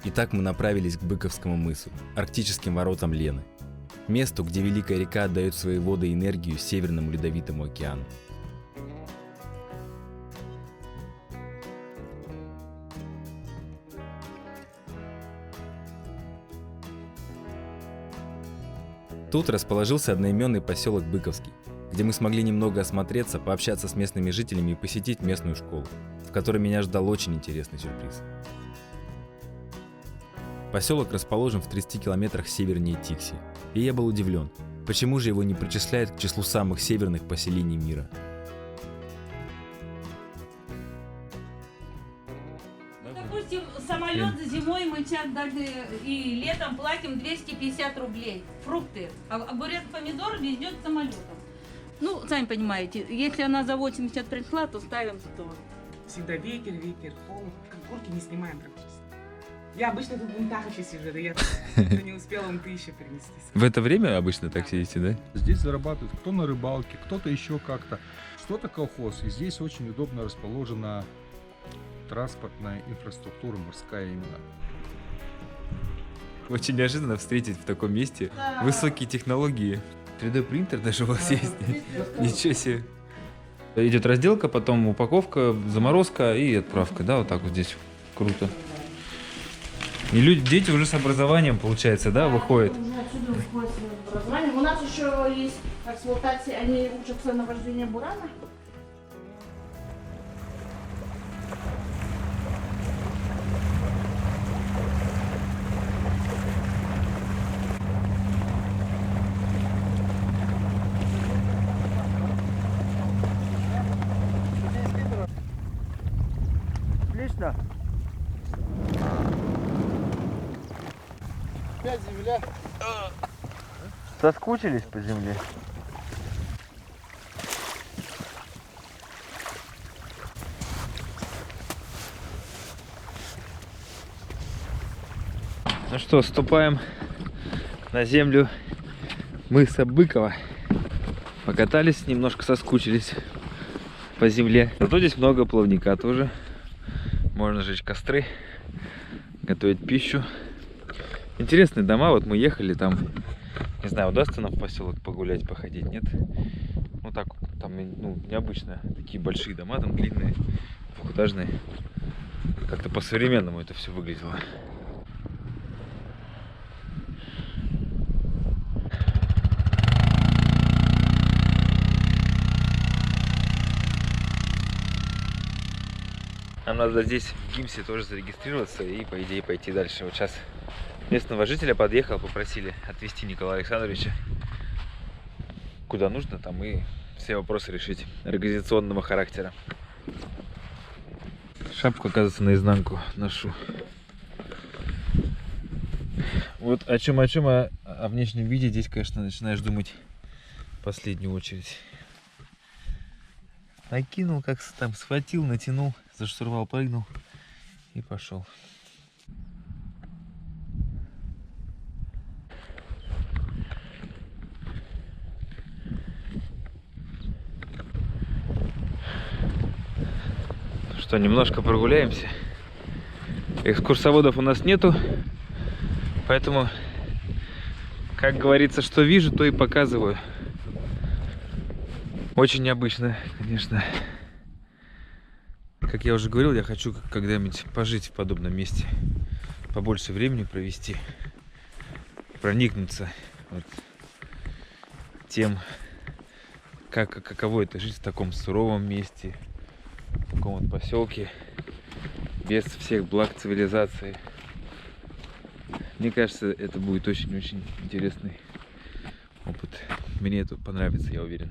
Итак, мы направились к Быковскому мысу, арктическим воротам Лены. Месту, где Великая река отдает свои воды и энергию Северному Ледовитому океану. Тут расположился одноименный поселок Быковский, где мы смогли немного осмотреться, пообщаться с местными жителями и посетить местную школу, в которой меня ждал очень интересный сюрприз. Поселок расположен в 30 километрах севернее Тикси, и я был удивлен, почему же его не причисляют к числу самых северных поселений мира. Допустим, самолет зимой мы сейчас даже и летом платим 250 рублей. Фрукты. А огурец, помидор везет самолетом. Ну, сами понимаете, если она за 80 пришла, то ставим 100. Всегда ветер, холод. Как горки не снимаем практически. Я обычно тут в Бунтахаче сижу, да я не успела им еще принести. В это время обычно так сидите, да? Здесь зарабатывают кто на рыбалке, кто-то еще как-то. Что-то колхоз. И здесь очень удобно расположена транспортная инфраструктура, морская именно. Очень неожиданно встретить в таком месте высокие технологии. 3D принтер даже у вас есть. Ничего себе. Идет разделка, потом упаковка, заморозка и отправка, да, вот так вот здесь. Круто. И люди, дети уже с образованием, получается, да, выходят? Отсюда выходит образование. У нас еще есть эксплуатации, они учатся на вождении бурана. Отлично. Опять земля. Соскучились по земле? Ну что, ступаем на землю мыса Быкова. Покатались, немножко соскучились по земле. Зато здесь много плавника тоже. Можно жечь костры, готовить пищу. Интересные дома, вот мы ехали там, не знаю, удастся нам в поселок погулять, походить, нет? Ну так, там, ну, необычно, такие большие дома, там длинные, двухэтажные. Как-то по-современному это все выглядело. Нам надо здесь в ГИМСе тоже зарегистрироваться и, по идее, пойти дальше. Вот сейчас местного жителя подъехал, попросили отвезти Николая Александровича куда нужно, там и все вопросы решить организационного характера. Шапку, оказывается, наизнанку ношу. Вот о чем, о внешнем виде здесь, конечно, начинаешь думать в последнюю очередь. Накинул, как там, схватил, натянул, за штурвал прыгнул и пошел. Что, немножко прогуляемся. Экскурсоводов у нас нету, поэтому, как говорится, что вижу, то и показываю. Очень необычно, конечно. Как я уже говорил, я хочу когда-нибудь пожить в подобном месте, побольше времени провести, проникнуться вот тем, каково это жить в таком суровом месте, в таком вот поселке, без всех благ цивилизации. Мне кажется, это будет очень-очень интересный опыт. Мне это понравится, я уверен.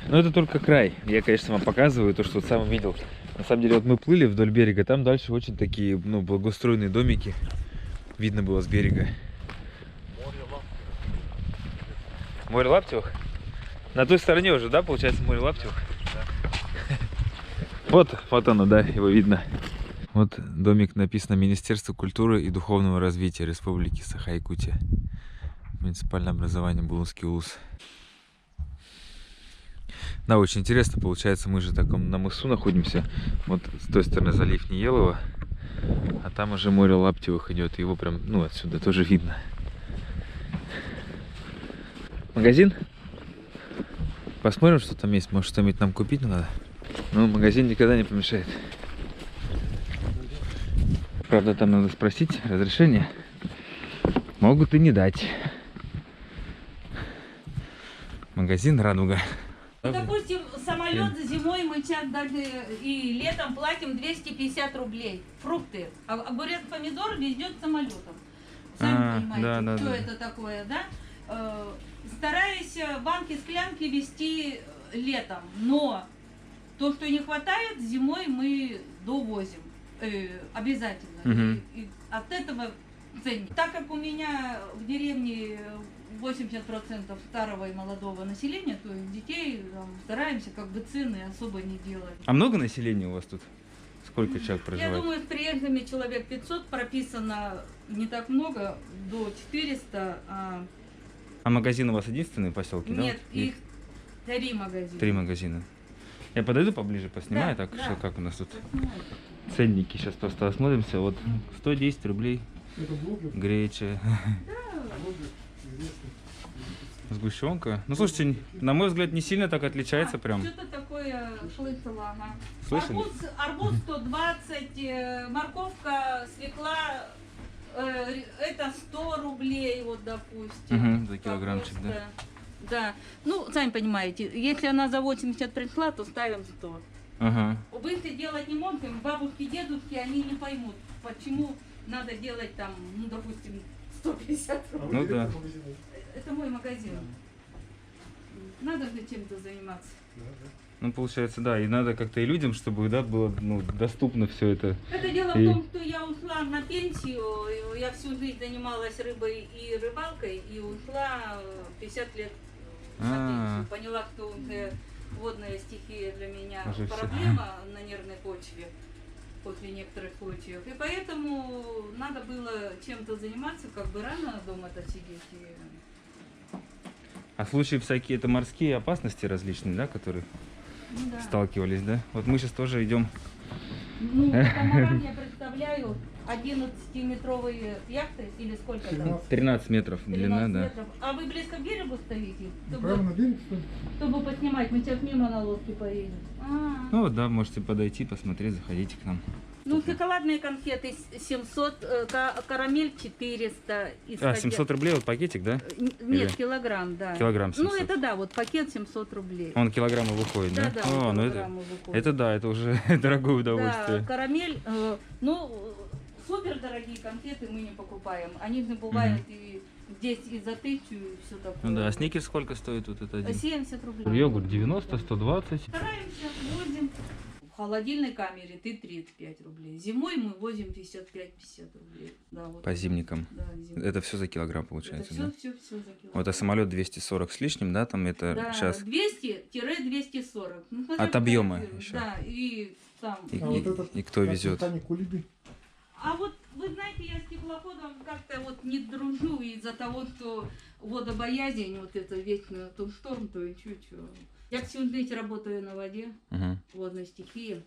Но это только край. Я, конечно, вам показываю то, что сам видел. На самом деле, вот мы плыли вдоль берега, там дальше очень такие, ну, благоустроенные домики. Видно было с берега. Море Лаптевых? На той стороне уже, да, получается, море Лаптевых? Да. Вот оно, да, его видно. Вот домик написано Министерство культуры и духовного развития Республики Саха-Якутия. Муниципальное образование Булунский улус. Да, очень интересно получается, мы же таком на мысу находимся. Вот с той стороны залив Ниелова, а там уже море Лаптевых идет. Его прям, ну, отсюда тоже видно. Магазин? Посмотрим, что там есть. Может, что-нибудь нам купить надо? Ну, магазин никогда не помешает. Правда, там надо спросить разрешение. Могут и не дать. Магазин «Радуга». Ну, допустим, самолет зимой мы сейчас даже и летом платим 250 рублей. Фрукты. А огурец, помидор везет самолетом. Сами понимаете, да, что да. это такое, да? Стараюсь банки, склянки везти летом, но то, что не хватает, зимой мы довозим. Обязательно. Мгм. И от этого ценник. Так как у меня в деревне 80% старого и молодого населения, то есть детей там, стараемся как бы цены особо не делать. А много населения у вас тут? Сколько человек Я проживает? думаю, с приезжими человек 500, прописано не так много, до 400. А магазин у вас единственный в поселке, да? Нет, их 3 магазина. 3 магазина. Я подойду поближе, поснимаю, Да, так, да. что как у нас тут ценники. Сейчас просто осмотримся. Вот 110 рублей греча. Сгущенка. Ну, слушайте, на мой взгляд, не сильно так отличается прям. Что-то такое слышала, ага. Слышали? Арбуз 120, морковка, свекла, это 100 рублей, вот, допустим. Мгм, за килограммчик, да. Капуста. Да. Ну, сами понимаете, если она за 80 пришла, то ставим 100. Ага. Быстро делать не можем, бабушки, дедушки, они не поймут, почему надо делать там, ну, допустим, 150 рублей. Ну да. Это мой магазин. Надо же чем-то заниматься. Ну, получается, да. И надо как-то и людям, чтобы, да, было, ну, доступно все это. Это дело И- в том, что я ушла на пенсию, я всю жизнь занималась рыбой и рыбалкой, и ушла 50 лет на А. пенсию. Поняла, что уже водная стихия для меня Уже всё. проблема на нервной почве после некоторых случаев. И поэтому надо было чем-то заниматься, как бы рано дома-то сидеть. А случаи всякие, это морские опасности различные, да, которые Ну, да. сталкивались, да? Вот мы сейчас тоже идем. Ну, катамаран я представляю 11-метровые яхты или сколько там? 13 метров 13 длина, да. метров. А вы близко к берегу стоите? Прямо на берег, что ли? Чтобы поснимать, мы сейчас мимо на лодке поедем. Ну вот, да, можете подойти, посмотреть, заходите к нам. Ну, шоколадные конфеты 700, карамель 400. А, 700 рублей вот пакетик, да? Нет, Или- килограмм, да. Килограмм 700. Ну, это да, вот пакет 700 рублей. Он килограмма выходит, да? Да, О, ну это, килограммы выходит. это да, это уже дорогое удовольствие. Да, карамель, ну, супер дорогие конфеты мы не покупаем. Они же бывают и здесь и за 1000, и все такое. Ну да, а сникерс сколько стоит вот это один? 70 рублей. Йогурт 90, 120. Стараемся, возим. В холодильной камере ты 35 рублей. Зимой мы возим 55-50 рублей. Да, вот. По зимникам. Да, зимой. Это все за килограмм Это получается, все, да? все, все за килограмм. Вот, а самолет 240 с лишним, да, там это Да, сейчас. 200-240. Ну, смотря От объема какая фирма. еще. Да, и там. И, А вот этот, и кто как везет? механик Кулиби. А вот, вы знаете, я с теплоходом как-то вот не дружу из-за того, что водобоязнь, вот это вечно то шторм, то и чуть-чуть. Я всю жизнь работаю на воде, Мгм. водной стихии.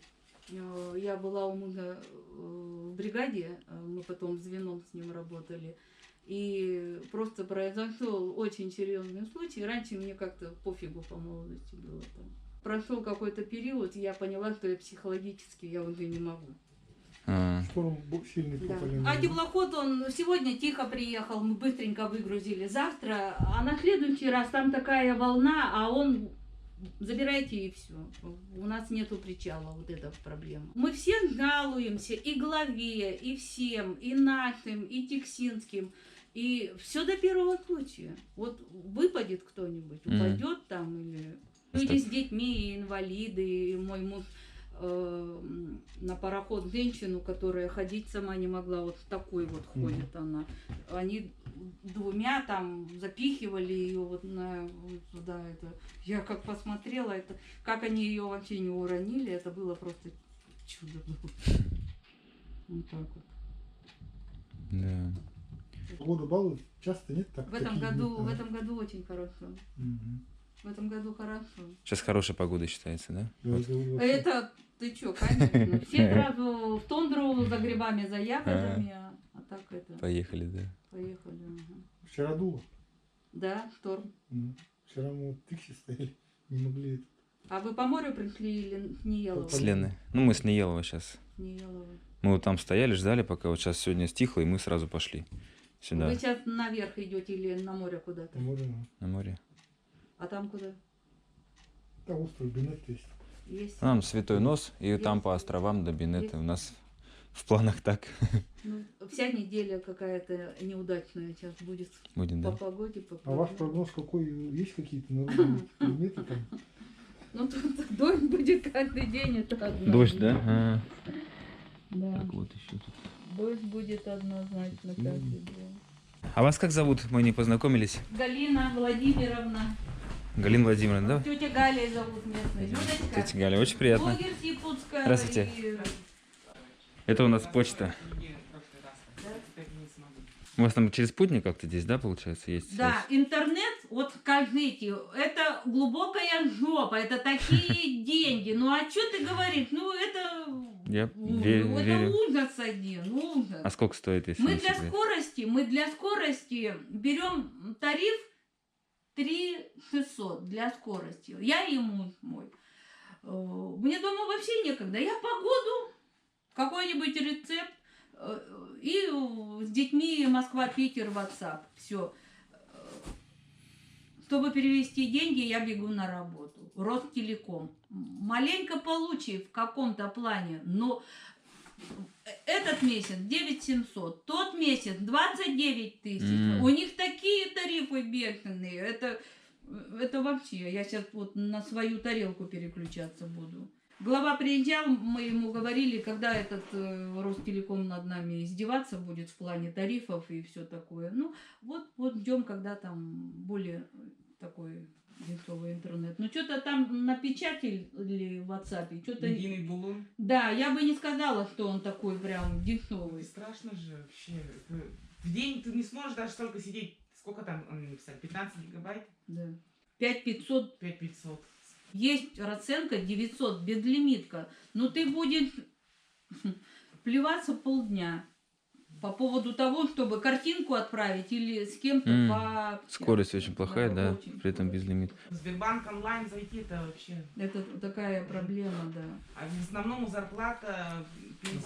Я была у мужа в бригаде, мы потом звеном с ним работали. И просто произошел очень серьезный случай. Раньше мне как-то пофигу по молодости было там. Прошел какой-то период, и я поняла, что я психологически я уже не могу. А, Шторм сильный Да. попали. А теплоход, он сегодня тихо приехал, мы быстренько выгрузили. Завтра, а на следующий раз там такая волна, а он забирайте и все. У нас нету причала, вот эта проблема. Мы все жалуемся и главе, и всем, и нашим, и тексинским. И все до первого случая. Вот выпадет кто-нибудь, упадет там, или люди с детьми, и инвалиды, и мой муж на пароход женщину, которая ходить сама не могла, вот такой вот ходит она. Они 2 там запихивали ее вот на вот туда. Это. Я как посмотрела, это, как они ее вообще не уронили, это было просто чудо было. Вот так вот. да. Воду балуют часто, нет? Так, В этом такие году, дни, в да. этом году очень хорошо. Мгм. В этом году хорошо. Сейчас хорошая погода считается, да? Да, Вот. это вообще- Это ты чё, конечно. Все сразу в тундру за грибами, за ягодами, а так это, Поехали, да. поехали. Ага. Вчера дуло. Да, шторм. Вчера мы вот в Тиксе стояли, не могли. А вы по морю пришли или не Елово? С Леной. Ну, мы с Неелова сейчас. Не Елово. Мы вот там стояли, ждали, пока вот сейчас сегодня стихло, и мы сразу пошли сюда, Вы сейчас наверх идете или на море куда-то? Можем. на море. А там куда? Там остров Бенет есть. Есть? Там Святой Нос, и там Есть. по островам до Бенета. Есть. У нас в планах так Ну, вся неделя какая-то неудачная сейчас будет. будет, По да? погоде, по А ваш погоде. прогноз какой? Есть какие-то народные предметы там? Ну, тут дождь будет каждый день, это одно. Дождь, да? А, Да. так вот еще тут. Дождь будет однозначно каждый день. А вас как зовут? Мы не познакомились. Галина Владимировна. Галина Владимировна, да? Тетя Галя зовут местная. Людочка. Тетя Галя, очень приятно. Блогер с Якутска. Здравствуйте. И- Это у нас почта. Не, в прошлый раз. Теперь не смогу. У вас там через спутник как-то здесь, да, получается, есть? Да, связь? интернет, вот скажите, это глубокая жопа, это такие деньги. Ну а что ты говоришь? Ну это, Я ну, верю. это ужас один, ужас. А сколько стоит, если Мы не для секрет? скорости берем тариф 3600 для скорости. Я и муж мой. Мне дома вообще некогда. Я погоду, какой-нибудь рецепт и с детьми Москва-Питер, WhatsApp. Все. Чтобы перевести деньги, я бегу на работу. Ростелеком. Маленько получи в каком-то плане, но этот месяц 9700, тот месяц 29 тысяч. У них такие тарифы бешеные. Это вообще, я сейчас вот на свою тарелку переключаться буду. Глава приезжал, мы ему говорили, когда этот Ростелеком над нами издеваться будет в плане тарифов и все такое. Ну, вот ждем, когда там более такой дешевый интернет. Ну, что-то там напечатали в WhatsApp, что-то... Единый булун. Да, я бы не сказала, что он такой прям дешевый. Ой, страшно же вообще. Это- В день ты не сможешь даже столько сидеть. Сколько там он написал? 15 гигабайт? Да. 5500. 5500. Есть расценка 900, безлимитка. Но ты будешь плеваться полдня по поводу того, чтобы картинку отправить или с кем-то пообщаться. Скорость очень плохая, да, очень при этом скорость. без лимита. В Сбербанк онлайн зайти это вообще. Это такая проблема, да. А в основном зарплата,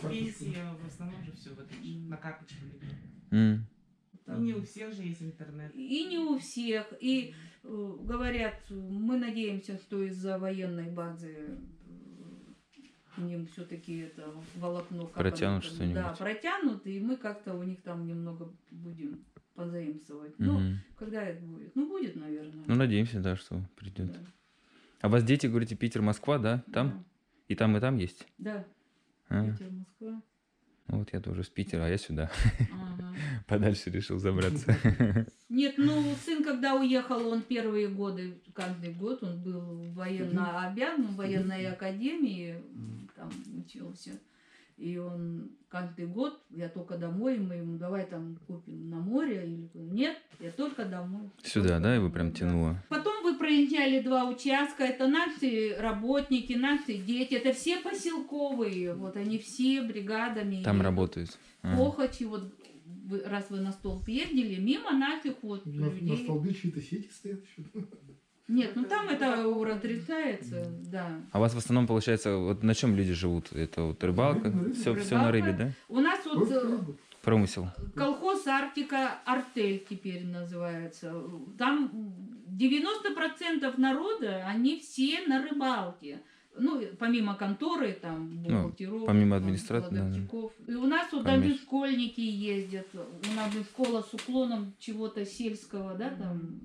пенсия, в основном же все в этом же, на карточку лежит. М. И не у всех же есть интернет. И не у всех. И говорят, мы надеемся, что из-за военной базы к ним все-таки это волокно Протянут капали. что-нибудь. Да, протянут, и мы как-то у них там немного будем позаимствовать. Ну, Мгм. когда это будет? Ну, будет, наверное. Ну, надеемся, да, что придет. Да. А у вас дети, говорите, Питер, Москва, да? Там? И там есть? Да. А, Питер, Москва. ну вот я тоже с Питера, а я сюда. Ага. Подальше решил забраться. Нет, ну, сын, когда уехал, он первые годы, каждый год он был военно обязан, в военной академии, там учился. И он каждый год, я только домой, мы ему давай там купим на море. Или нет, я только домой. Сюда, Только да, его домой, прям да. тянуло? Потом вы проезжали 2 участка, это наши работники, наши дети, это все поселковые, вот они все бригадами. Там едут. работают. А. Похочи, вот раз вы на столб ездили, мимо наших вот На людей. столбе чьи-то сети стоят еще. Нет, ну там это разрешается, да. А у вас в основном, получается, вот на чем люди живут? Это вот рыбалка? Все на рыбе, да? У нас вот Промысел. колхоз Арктика Артель теперь называется. Там 90% народа, они все на рыбалке. Ну, помимо конторы, там, бухгалтеров, помимо там, администрации, да, да. кладовщиков. И у нас вот Конечно. даже школьники ездят. У нас же школа с уклоном чего-то сельского, да, там.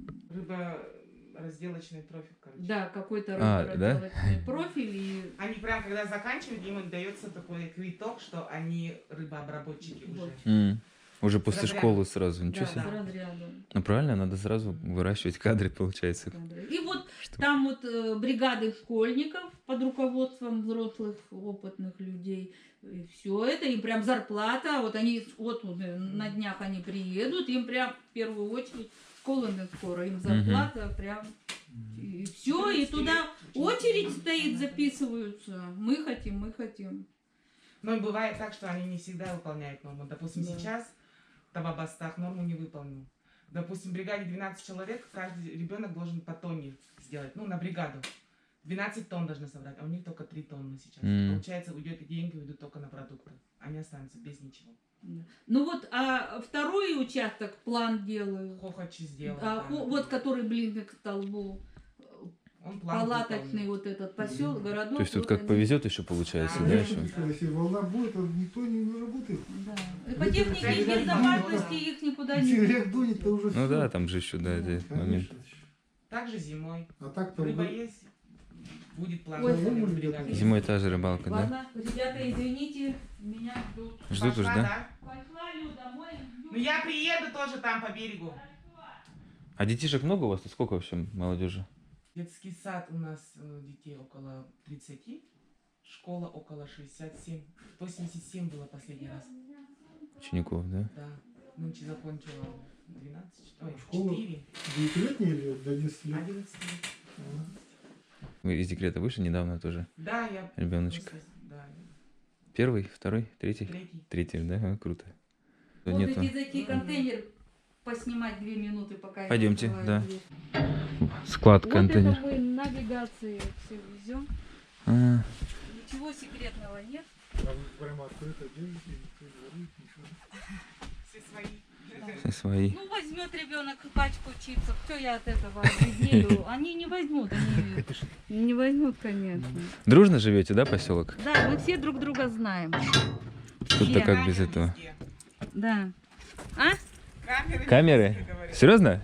Рыба-разделочный профиль, короче. Да, какой-то А, да? разделочный профиль. И Они прям, когда заканчивают, им дается такой квиток, что они рыбообработчики уже. вот, Уже после Разряд. школы сразу, ничего да, себе. с разряда. Ну правильно, надо сразу выращивать кадры, получается. И вот Что- там вот бригады школьников под руководством взрослых опытных людей. И все это, им прям зарплата. Вот они, вот уже на днях они приедут, им прям в первую очередь школа не скоро, им зарплата прям И все, и туда очередь стоит, записываются. Мы хотим, мы хотим. Но бывает так, что они не всегда выполняют норму. Допустим, Да. сейчас в Табабастах норму не выполнил. Допустим, в бригаде 12 человек, каждый ребенок должен по тонне сделать, ну, на бригаду. 12 тонн должны собрать, а у них только 3 тонны сейчас. Получается, уйдет и деньги уйдут только на продукты. Они останутся без ничего. Ну вот, а второй участок план делаю. Хохочи сделал. Вот который ближе к столбу. Он план Палаточный вот этот поселок, городок. То есть тут вот как они. повезет еще получается, да, еще? Если волна будет, то никто не работает. Да. И по технике безопасности их никуда не Если ведут. рек дунет, то уже Ну всё. да, там же еще, да, этот момент. Конечно. Также зимой. А так-то Рыба уже- есть, будет план. Ой, в зимой бригаде. Зимой та же рыбалка, да? Ладно, ребята, извините, меня ждут. Ждут уж, Пошла, да? Пошла, Люда, домой. Ну я приеду тоже там по берегу. А детишек много у вас? Сколько вообще молодежи? Детский сад у нас детей около 30, школа около 67. 87 было последний раз. Учеников, да? Да. Нынче закончила 12, ой, Школа? 4, 9-летний или до 11 лет? 11 лет. Вы из декрета вышли недавно тоже? Да, я... Ребеночек. Да, Первый, второй, третий? третий. Третий, да? А, круто. Вот Нету. иди зайти контейнер, поснимать 2 минуты, пока я Пойдемте, открываю да. дверь. Склад Вот контейнер. это мы навигации все везем. А, Ничего секретного нет. Там прямо открыто делать, никто не говорит, ничего. Все свои. все свои. Ну, возьмет ребенок пачку чипсов, что я от этого объединю? Они не возьмут, они не возьмут, конечно. Дружно живете, да, поселок? Да, мы все друг друга знаем. Тут-то Все. как без этого? Везде. Да. А? Камеры? Камеры? везде, говорят. Серьезно?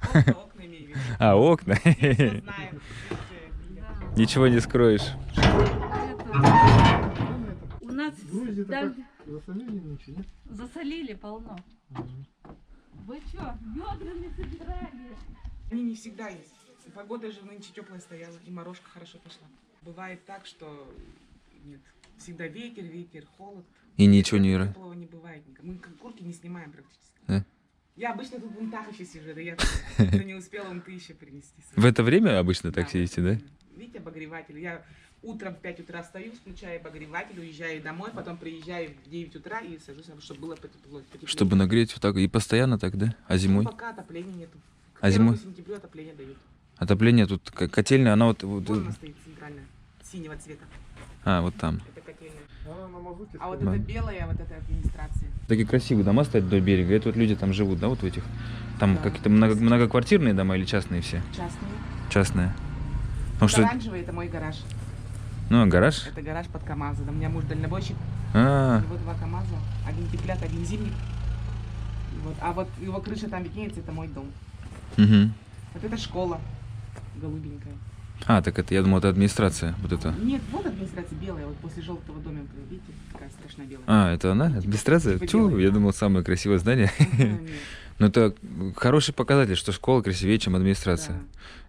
Окна имею в виду. А, окна. Все знают, везде видят. Ничего не скроешь. У нас В Грузии-то даже как? Засолили ничего, нет? засолили полно. Вы что, ведрами собирали? Они не всегда есть. Погода же нынче теплая стояла, и морожка хорошо пошла. Бывает так, что нет. Всегда ветер, холод. И ничего не... Теплого не бывает. Мы как куртки не снимаем практически. Да? Я обычно тут в бунтах еще сижу, да я что не успела вунты еще принести. В это время обычно так сидите, да? Видите, обогреватель. Я утром в 5 утра встаю, включаю обогреватель, уезжаю домой, потом приезжаю в 9 утра и сажусь, чтобы было потеплее. Чтобы нагреть вот так. И постоянно так, да? А зимой? Ну, пока отопления нету. К А зимой? 1 сентября отопление дают. Отопление тут котельная, она вот... Вон она стоит центральная, синего цвета. А, вот там. Это котельная. Она на мазуте А вот стоит. Да. это белая, вот эта администрация. Такие красивые дома стоят вдоль берега. Это вот люди там живут, да, вот в этих? Там Да. какие-то многоквартирные дома или частные все? Частные. Частные. Потому что... Оранжевый это мой гараж. Ну, а гараж? Это гараж под КамАЗом. У меня муж дальнобойщик. У А, него 2 КамАЗа. Один тепляк, один зимник. Вот. А вот его крыша там виднеется, это мой дом. угу. Вот это школа голубенькая. А, так это, я думал, это администрация. Вот это. Нет, вот администрация белая, вот после желтого домика, видите, такая страшная белая. А, это она? Администрация? Типа Тю, белая, я да. думал, самое красивое здание. Нет, Но это хороший показатель, что школа красивее, чем администрация. да.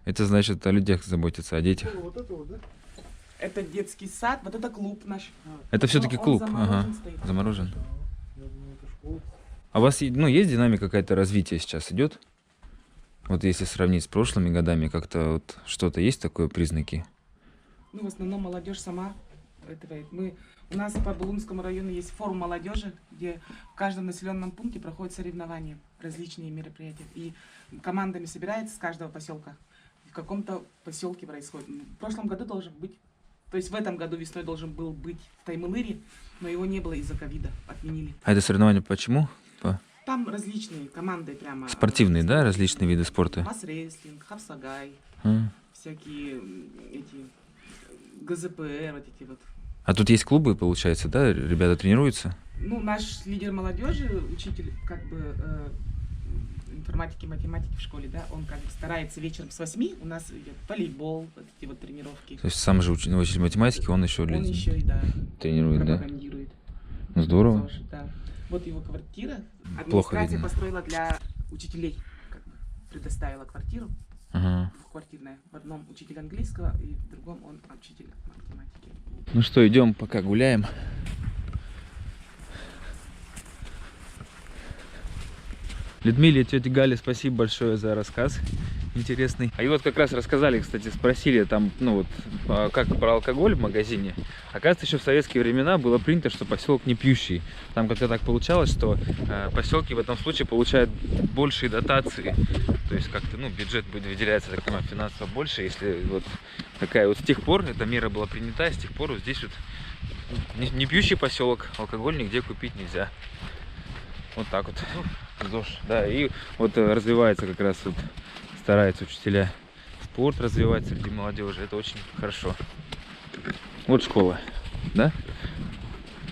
Это значит, о людях заботиться, о детях. Вот это вот, да? Это детский сад, вот это клуб наш. Это все-таки Но он клуб. заморожен Ага. стоит. Заморожен. Я думаю, это школа. А у вас ну, есть динамика какая-то развития сейчас идет? Вот если сравнить с прошлыми годами, как-то вот что-то есть такое признаки? Ну, в основном молодежь сама. У нас по Булумскому району есть форум молодежи, где в каждом населенном пункте проходят соревнования, различные мероприятия. И командами собирается с каждого поселка. В каком-то поселке происходит. В прошлом году должен быть, то есть в этом году весной должен был быть в Таймылыре, но его не было из-за ковида, отменили. А это соревнования почему? Там различные команды прямо. Спортивные, да, различные виды спорта? Масс-рестлинг, хавсагай, А. всякие эти ГЗПР, вот эти вот. А тут есть клубы, получается, да? Ребята тренируются? Ну, наш лидер молодежи, учитель как бы информатики, математики в школе, да, он как бы старается вечером с 8 у нас идет волейбол, вот эти вот тренировки. То есть сам же учитель математики, он еще, Он еще и, да, тренирует, да? пропагандирует. Ну, здорово. ЗОЖ, да. Вот его квартира. Плохо Администрация видно. построила для учителей, как бы предоставила квартиру, Ага. двухквартирная. В одном учитель английского и в другом он учитель математики. Ну что, идем пока гуляем. Людмиле и тете Гале спасибо большое за рассказ. интересный. И вот как раз рассказали, кстати, спросили там, ну вот, как про алкоголь в магазине. Оказывается, еще в советские времена было принято, что поселок не пьющий. Там как-то так получалось, что поселки в этом случае получают большие дотации. То есть как-то, ну, бюджет будет выделяться, так понимаю, финансово больше, если вот такая вот с тех пор эта мера была принята, и с тех пор вот здесь вот не пьющий поселок, алкоголь нигде купить нельзя. Вот так вот. ЗОЖ, да, и вот развивается как раз вот, стараются учителя спорт развивать среди молодежи, это очень хорошо. Вот школа, да,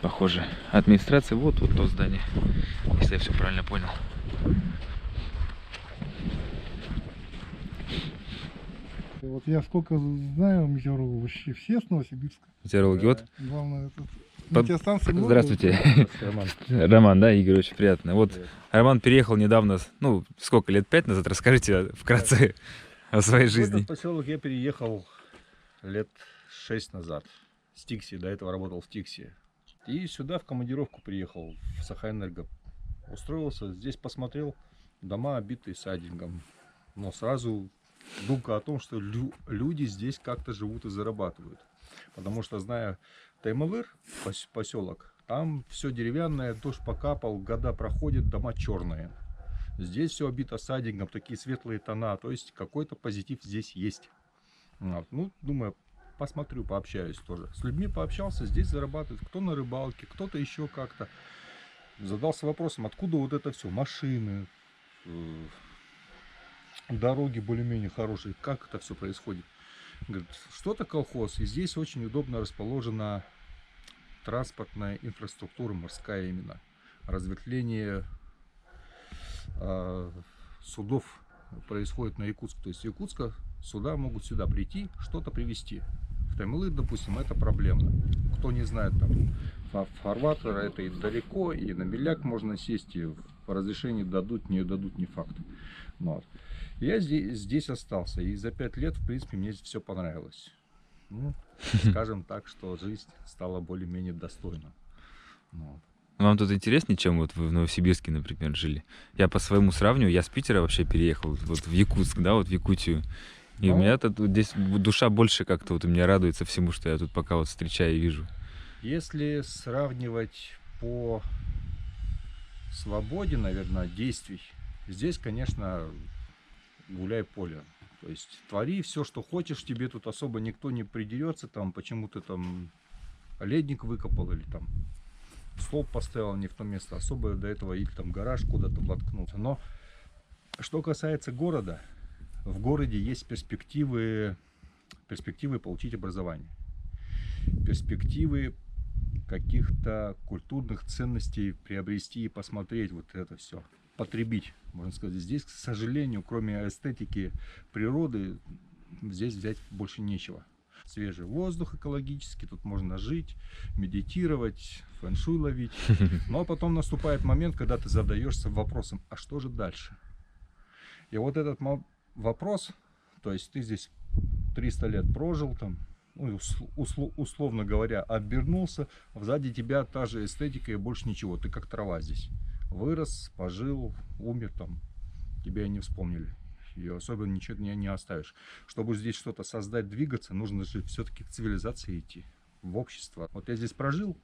похоже, администрация, вот то здание, если я все правильно понял. Вот я сколько знаю метеорологов, вообще все с Новосибирска. Метеорологи, вот. Главное, это... метеостанций много. Здравствуйте. Роман, да, Игорь, очень приятно. Вот Роман переехал недавно, ну, сколько, лет 5 назад? Расскажите вкратце о своей В жизни. этот поселок я переехал лет 6 назад. С Тикси, до этого работал в Тикси. И сюда в командировку приехал, в Сахаэнерго. Устроился, здесь посмотрел, дома обитые сайдингом. Но сразу думка о том, что люди здесь как-то живут и зарабатывают. Потому что, зная Таймылыр, поселок, там все деревянное, дождь покапал, года проходят, дома черные. Здесь все обито сайдингом, такие светлые тона, то есть какой-то позитив здесь есть. Вот. Ну, думаю, посмотрю, пообщаюсь тоже. С людьми пообщался, здесь зарабатывают, кто на рыбалке, кто-то еще как-то. Задался вопросом, откуда вот это все, машины, дороги более-менее хорошие, как это все происходит. Говорит, что-то колхоз, и здесь очень удобно расположена транспортная инфраструктура, морская именно. Разветвление судов происходит на Якутск. То есть Якутска суда могут сюда прийти, что-то привезти. В Таймылыр, допустим, это проблемно. Кто не знает, там фарватер, это и далеко, и на меляк можно сесть, и по разрешению дадут, не дадут, не факт. Вот. Я здесь остался, и за 5 лет, в принципе, мне здесь все понравилось. Ну, скажем так, что жизнь стала более-менее достойна. Вот. Вам тут интереснее, чем вот вы в Новосибирске, например, жили? Я по своему сравниваю, я с Питера вообще переехал вот в Якутск, да, вот в Якутию. И у меня тут вот здесь душа больше как-то вот у меня радуется всему, что я тут пока вот встречаю и вижу. Если сравнивать по свободе, наверное, действий, здесь, конечно, гуляй поле. То есть твори все, что хочешь, тебе тут особо никто не придерется, там, почему ты там ледник выкопал или там столб поставил не в то место, особо до этого или там гараж куда-то воткнулся. Но что касается города, в городе есть перспективы получить образование, перспективы каких-то культурных ценностей приобрести и посмотреть вот это все, потребить, можно сказать. Здесь, к сожалению, кроме эстетики природы, здесь взять больше нечего. Свежий воздух экологический, тут можно жить, медитировать, фэн-шуй ловить. Но потом наступает момент, когда ты задаешься вопросом, а что же дальше? И вот этот вопрос, то есть ты здесь 300 лет прожил, там, условно говоря, обернулся, сзади тебя та же эстетика и больше ничего, ты как трава здесь. Вырос, пожил, умер, там, тебя и не вспомнили. И особенно ничего не оставишь. Чтобы здесь что-то создать, двигаться, нужно же все-таки к цивилизации идти, в общество. Вот я здесь прожил,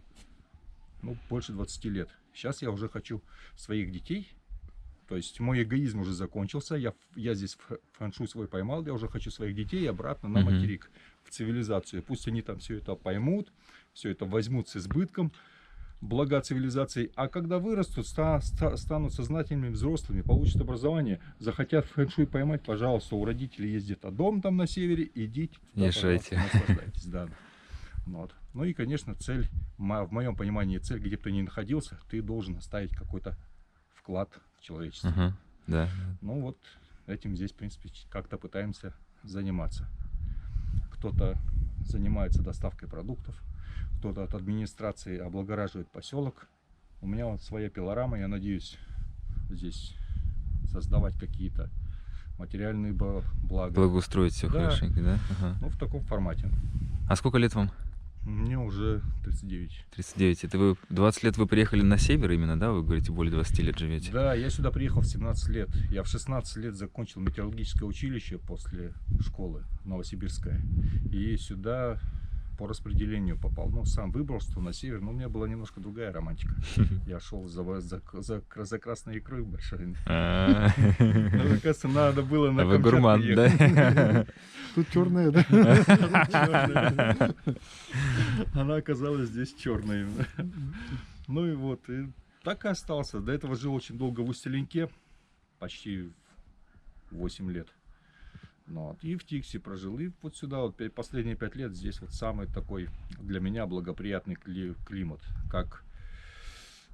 ну, больше 20 лет. Сейчас я уже хочу своих детей. То есть мой эгоизм уже закончился. Я здесь фэн-шуй свой поймал. Я уже хочу своих детей обратно на материк, в цивилизацию. Пусть они там все это поймут, все это возьмут с избытком. Блага цивилизации, а когда вырастут, станут сознательными взрослыми, получат образование, захотят фэн-шуй поймать, пожалуйста, у родителей есть где-то дом там на севере, идите туда, Ешайте. наслаждайтесь. Да. Вот. Ну и, конечно, цель, в моем понимании, цель, где бы ты ни находился, ты должен оставить какой-то вклад в человечество. Да. Ну вот, этим здесь, в принципе, как-то пытаемся заниматься. Кто-то занимается доставкой продуктов, кто-то от администрации облагораживает поселок. У меня вот своя пилорама, я надеюсь здесь создавать какие-то материальные блага. Благоустроить все Да. хорошенько, да? Ага. Ну, в таком формате. А сколько лет вам? Мне уже 39. 39. Это вы 20 лет вы приехали на север именно, да? Вы говорите, более 20 лет живете? Да, я сюда приехал в 17 лет. Я в 16 лет закончил метеорологическое училище после школы Новосибирская. И сюда по распределению попал. Ну, сам выбрал, что на север, но у меня была немножко другая романтика. Я шел за красной икрой большой. А, Но, оказывается, надо было на вы Камчатку гурман, ехать. да? Тут черная, да? Чёрная. Она оказалась здесь черной. Ну и вот, и так и остался. До этого жил очень долго в Усть-Илинке, почти 8 лет. Ну, вот, и в Тиксе прожил. И вот сюда, вот последние 5 лет, здесь вот самый такой для меня благоприятный климат. Как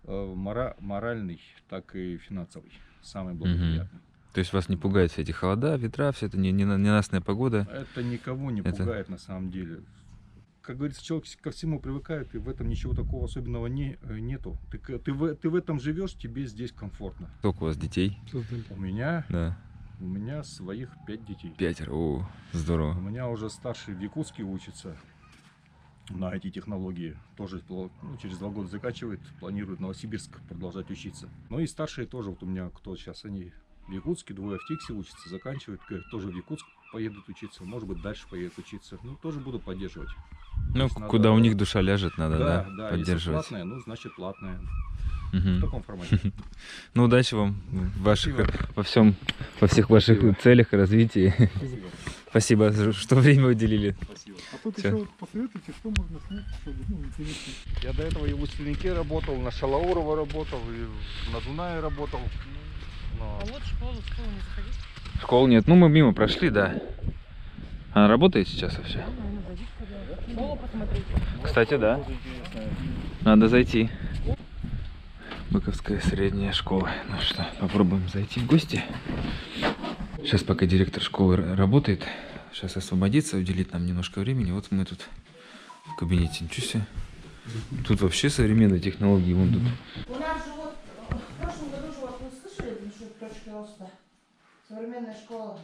моральный, так и финансовый. Самый благоприятный. То есть вас не пугают все эти холода, ветра, все это ненастная погода? Это никого не пугает на самом деле. Как говорится, человек ко всему привыкает, и в этом ничего такого особенного нету. Ты в этом живешь, тебе здесь комфортно. Сколько у вас детей? У меня Да. своих 5 детей. 5. О, здорово. У меня уже старший в Якутске учится на IT-технологии. Тоже через 2 года заканчивает, планирует в Новосибирск продолжать учиться. Ну и старшие тоже, вот у меня кто сейчас, они в Якутске, 2 в Тиксе учатся, заканчивают, тоже в Якутск поедут учиться, может быть, дальше поедут учиться. Ну, тоже буду поддерживать. Ну, есть куда надо- у них душа ляжет, надо, да, Да, поддерживать. если платное, ну, значит, платное. Мгм. В таком формате. Ну, удачи вам в ваших, Спасибо. во всех ваших Спасибо. целях и развитии. Спасибо. Спасибо, что время уделили. Спасибо. А тут Всё. еще вот посоветуйте, что можно снять, чтобы, ну, интересно. Я до этого и в Усть-Илинке работал, на Шалаурова работал, и на Дунае работал. Но вот школу не заходить. Школ нет, ну мы мимо прошли, да. Она работает сейчас вообще? Школу посмотреть. Кстати, да. Надо зайти. Быковская средняя школа. Ну что, попробуем зайти в гости. Сейчас пока директор школы работает, сейчас освободится, уделит нам немножко времени. Вот мы тут в кабинете. Ничего себе. Тут вообще современные технологии. Вон тут. У нас же вот в прошлом году же вот вы слышали насчет точки роста? Современная школа.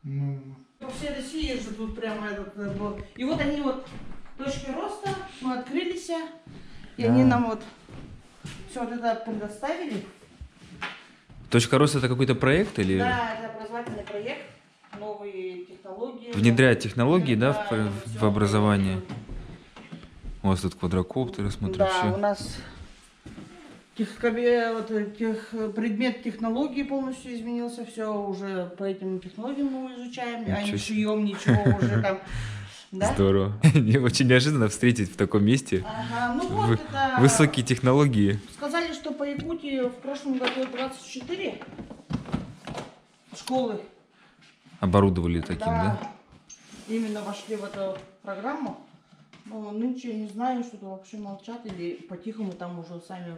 Ну, По всей России же тут прямо этот был. И вот они вот точки роста, мы открылись, и они нам вот все вот это предоставили. Точка роста — это какой-то проект или Да, это образовательный проект, новые технологии. внедряет технологии, да, в всё. образование? У вас тут квадрокоптеры, смотрю, Да, все. у нас предмет технологии полностью изменился, все уже по этим технологиям мы изучаем, а Ничего не себе. шьем ничего уже там. Да? Здорово. Мне очень неожиданно встретить в таком месте Ага, ну вот это... высокие технологии. Сказали, что по Якутии в прошлом году 24 школы. Оборудовали таким, да? Именно вошли в эту программу. Но нынче я не знаю, что-то вообще молчат или по-тихому там уже сами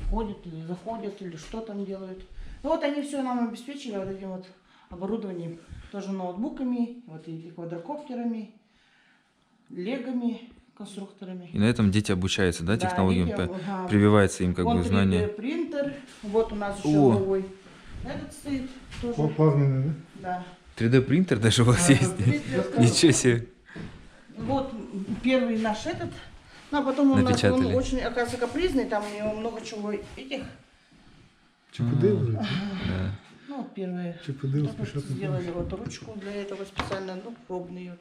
ходят или заходят, или что там делают. Ну вот они все нам обеспечили вот этим вот оборудованием. Тоже ноутбуками, вот и квадрокоптерами, легами, конструкторами. И на этом дети обучаются, да, Да, технологиям? дети, ага. Прививается им как Вон бы знания. 3D принтер, вот у нас еще О. новый. Этот стоит тоже. плазменный, да? Да. 3D принтер даже у вас есть? Принтер, Ничего себе. Вот первый наш этот. Ну, а потом у нас Напечатали. он очень, оказывается, капризный, там у него много чего этих. ЧПД уже. Да. Ну, вот первые. ЧПД Вот успешно. сделали вот ручку для этого специально, ну, пробный вот.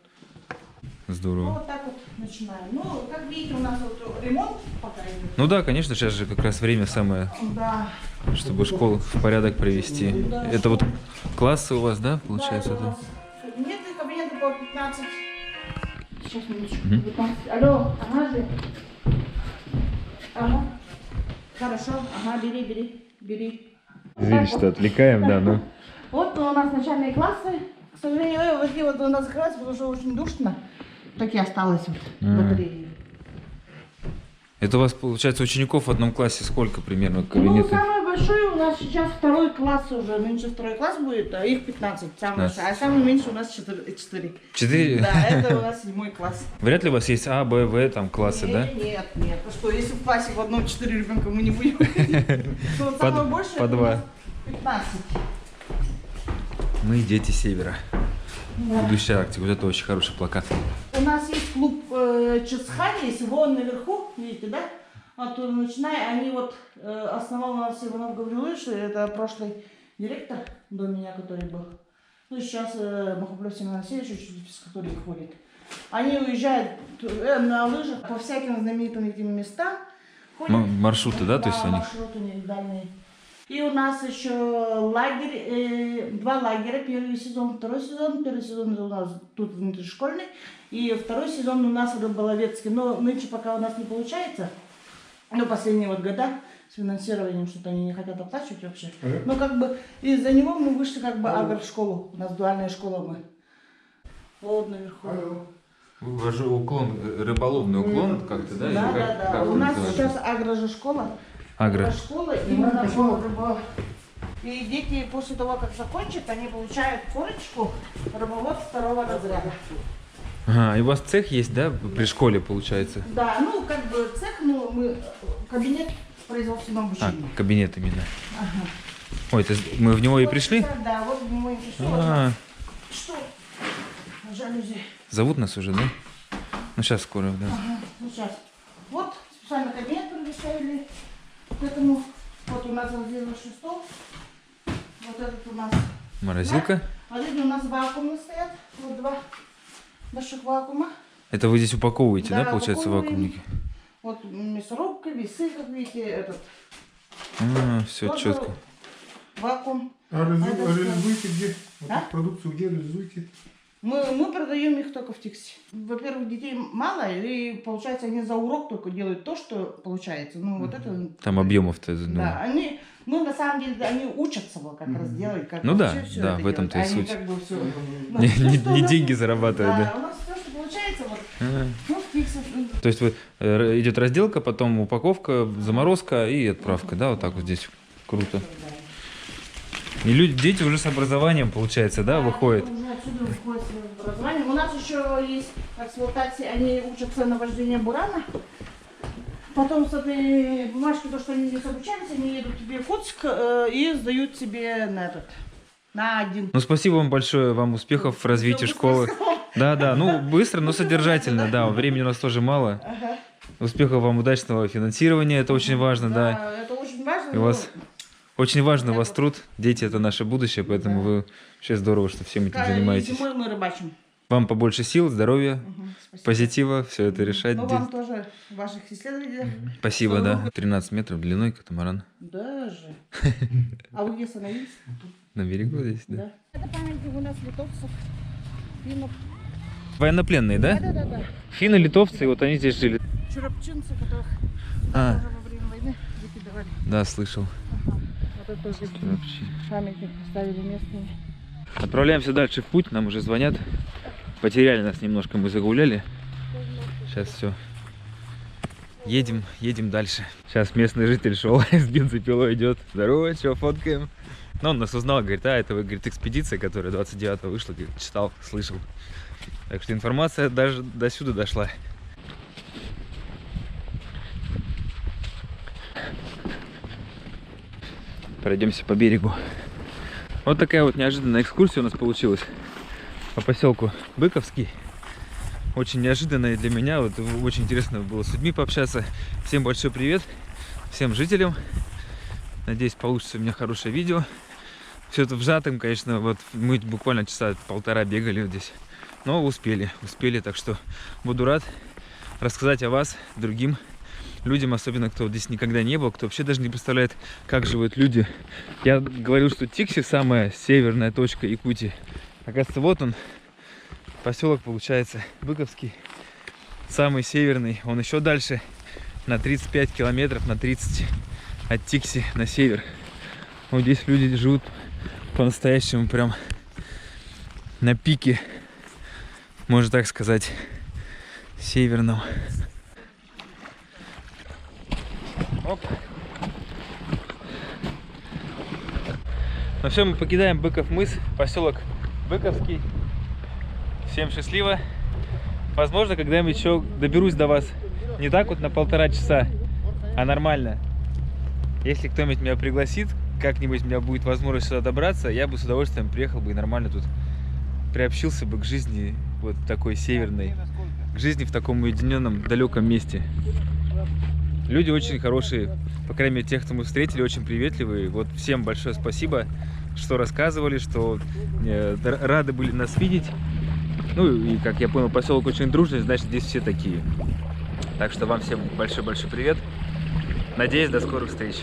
Ну, Здорово. вот так вот начинаем. Ну, как видите, у нас вот ремонт пока идет. Ну да, конечно, сейчас же как раз время самое, Да. чтобы школу в порядок привести. Да. Это вот классы у вас, да, Да, получается? это у Да? нас кабинеты по 15. Сейчас, минуточку. Мгм. 15. Алло, ага же. Ага. Хорошо, ага, бери. Извините, что отвлекаем, да, ну. Вот у нас начальные классы. К сожалению, вот эти вот у нас закрываются, потому что очень душно. Так и осталось вот батареи. Это у вас, получается, учеников в одном классе сколько примерно Ну, кабинеты? самый большой у нас сейчас 2 класс уже. Нынче 2 класс будет, а их 15. Самый 15. большой. А самый меньший у нас 4. 4? Да, это у нас 7 класс. Вряд ли у вас есть А, Б, В, там классы, да? Нет. Ну что, если в классе в одном 4 ребенка мы не будем. То вот По самое большее по это у два. нас 15. Мы дети севера. Будущая Арктика. Вот это очень хороший плакат. У нас есть клуб Чесхани есть, вон наверху, видите, да? Оттуда начиная, они вот основал у нас Иванов Гаврилович, это прошлый директор до меня, который был. Ну, сейчас Махоплев Семен Васильевич, учитель, который ходит. Они уезжают на лыжах по всяким знаменитым этим местам. Ходят, Маршруты, да, то есть у них? маршруты дальние. И у нас еще лагерь, 2 лагеря, первый сезон, второй сезон. Первый сезон это у нас тут внутришкольный, и второй сезон у нас рыболовецкий. Но нынче пока у нас не получается, ну, последние вот года с финансированием что-то они не хотят оплачивать вообще. Но как бы из-за него мы вышли как бы агрошколу, у нас дуальная школа мы. Вот наверху. У вас же уклон, рыболовный уклон как-то, да? Да. У нас сейчас агрошкола. Школа именно по рыболовству. И дети после того, как закончат, они получают корочку рыбовод 2-го разряда. Ага, и у вас цех есть, да, при школе, получается? Да, ну как бы цех, ну мы кабинет производственного обучения. Кабинет именно. Ага. Ой, это мы в него и пришли? Да, вот в него и пришли. Что? Жалюзи. Зовут нас уже, да? Ну сейчас скоро, да. Ага, ну сейчас. Вот специально кабинет предоставили к этому. Вот у нас разделочный стол. Вот этот у нас. Морозилка. А здесь у нас вакуумы стоят. Вот 2 больших вакуума. Это вы здесь упаковываете, да, Да, получается, упаковываем. вакуумники? Вот мясорубка, весы, как видите, этот. Все тоже четко. Вакуум. А Это реализуете где? Вот А? эту продукцию где реализуете? Мы продаем их только в Тикси. Во-первых, детей мало, и получается, они за урок только делают то, что получается. Ну, вот это... Там объемов-то, Да, ну, на самом деле, они учатся, вот, как раз делать, как Ну да, вообще всё да, это в этом-то делать. и Они суть. как бы всё, Не деньги зарабатывают, Да, да? у нас все, что получается, вот, Ага. ну, в Тикси. То есть идет разделка, потом упаковка, заморозка и отправка, да, вот так вот здесь. Круто. И дети уже с образованием, получается, да, выходят? Уже отсюда выходит с образованием. У нас еще есть эксплуатации, они учатся на вождение бурана. Потом с этой бумажки, то, что они здесь обучались, они едут тебе в Коцк и сдают тебе на 1. Ну, спасибо вам большое, вам успехов в развитии школы. Да, ну, быстро, но содержательно, да, времени у нас тоже мало. Ага. Успехов вам, удачного финансирования, это очень важно, да. Это очень важно. И у вас очень важный у вас труд, дети это наше будущее, поэтому вы вообще здорово, что всем этим занимаетесь. Зимой мы рыбачим. Вам побольше сил, здоровья, Спасибо. позитива, все это решать. Ну, вам тоже, ваших исследователей. Спасибо, да. 13 метров длиной катамаран. Даже. А вы где остановились? На берегу здесь, да. Да. Это памятник у нас литовцев. Финнов. Военнопленные, да? Да. Финны, литовцы, вот они здесь жили. Чурапчинцы, которых А. тоже во время войны выкидывали. Да, слышал. Вот это тоже памятник поставили местные. Отправляемся дальше в путь, нам уже звонят. Потеряли нас немножко, мы загуляли. Сейчас все. Едем дальше. Сейчас местный житель шел с бензопилой идет. Здорово, что, фоткаем? Но он нас узнал, говорит, это, говорит, экспедиция, которая 29-го вышла, говорит, читал, слышал. Так что информация даже до сюда дошла. Пройдемся по берегу. Вот такая вот неожиданная экскурсия у нас получилась по поселку Быковский. Очень неожиданная для меня. Вот очень интересно было с людьми пообщаться. Всем большой привет, всем жителям. Надеюсь, получится у меня хорошее видео. Все это в сжатом, конечно. Вот мы буквально часа 1,5 бегали вот здесь. Но успели, так что буду рад рассказать о вас другим людям, особенно кто здесь никогда не был, кто вообще даже не представляет, как живут люди. Я говорил, что Тикси самая северная точка Якутии. Оказывается, вот он, поселок, получается, Быковский, самый северный. Он еще дальше, на 35 километров, на 30 от Тикси на север. Вот здесь люди живут по-настоящему, прям на пике, можно так сказать, северном. Оп. Ну все, мы покидаем Быков мыс, поселок Быковский. Всем счастливо. Возможно, когда-нибудь еще доберусь до вас не так вот на 1,5 часа, а нормально. Если кто-нибудь меня пригласит, как-нибудь у меня будет возможность сюда добраться, я бы с удовольствием приехал бы и нормально тут приобщился бы к жизни вот такой северной. к жизни в таком уединенном, далеком месте. Люди очень хорошие, по крайней мере, тех, кто мы встретили, очень приветливые. Вот всем большое спасибо, что рассказывали, что рады были нас видеть. Ну и, как я понял, поселок очень дружный, значит, здесь все такие. Так что вам всем большой-большой привет. Надеюсь, до скорых встреч.